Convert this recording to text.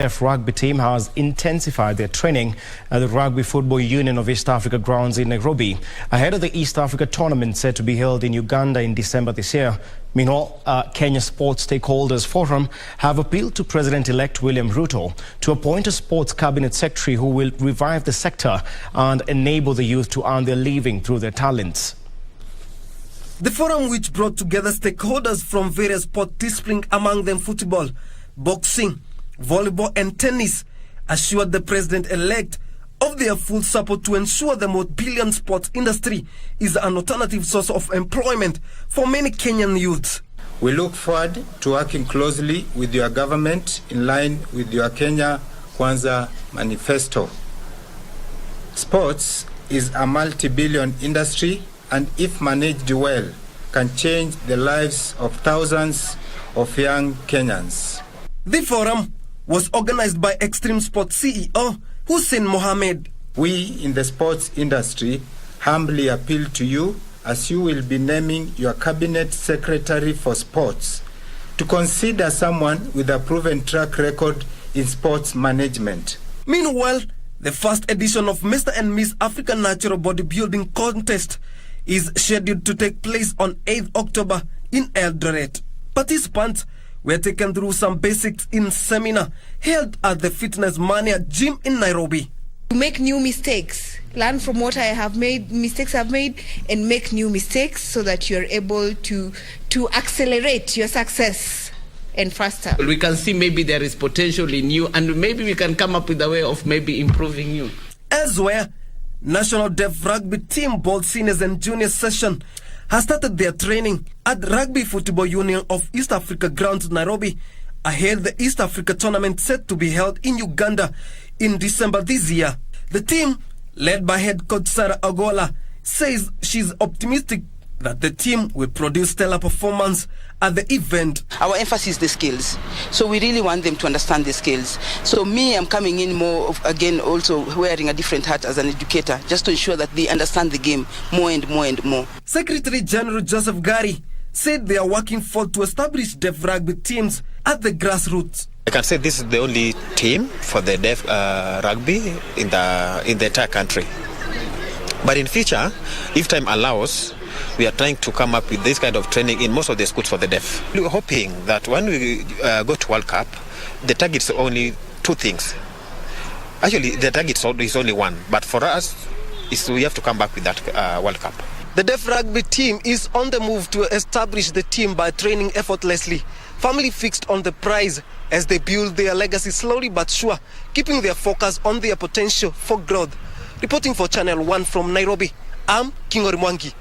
F rugby team has intensified their training at the Rugby Football Union of East Africa grounds in Nairobi, ahead of the East Africa tournament set to be held in Uganda in December this year. Meanwhile, Kenya Sports Stakeholders Forum have appealed to President-elect William Ruto to appoint a sports cabinet secretary who will revive the sector and enable the youth to earn their living through their talents. The forum, which brought together stakeholders from various sport disciplines, among them football, boxing, volleyball and tennis, assured the president-elect of their full support to ensure the multi-billion sports industry is an alternative source of employment for many Kenyan youths. We look forward to working closely with your government in line with your Kenya Kwanza manifesto. Sports is a multi-billion industry and if managed well, can change the lives of thousands of young Kenyans. The forum was organized by Extreme Sports CEO Hussein Mohammed. We in the sports industry humbly appeal to you as you will be naming your cabinet secretary for sports to consider someone with a proven track record in sports management. Meanwhile, the first edition of Mr. and Miss Africa Natural Bodybuilding Contest is scheduled to take place on 8th October in Eldoret. Participants were taken through some basics in seminar held at the Fitness Mania gym in Nairobi. Make new mistakes, learn from what I have made, mistakes I've made, and make new mistakes so that you're able to accelerate your success and faster. We can see maybe there is potential in you and maybe we can come up with a way of maybe improving you. Elsewhere, National Deaf Rugby Team both seniors and junior session has started their training at Rugby Football Union of East Africa grounds Nairobi, ahead of the East Africa tournament set to be held in Uganda in December this year. The team, led by head coach Sarah Agola, says she's optimistic that the team will produce stellar performance at the event. Our emphasis is the skills, so we really want them to understand the skills. So me, I'm coming in more of, again, also wearing a different hat as an educator, just to ensure that they understand the game more and more and more. Secretary General Joseph Gary said they are working forward to establish deaf rugby teams at the grassroots. I can say this is the only team for the deaf rugby in the entire country. But in future, if time allows, we are trying to come up with this kind of training in most of the schools for the deaf. We're hoping that when we go to World Cup, the target is only two things. Actually, the target is only one, but for us, we have to come back with that World Cup. The deaf rugby team is on the move to establish the team by training effortlessly, firmly fixed on the prize as they build their legacy slowly but sure, keeping their focus on their potential for growth. Reporting for Channel 1 from Nairobi, I'm Kingori Mwangi.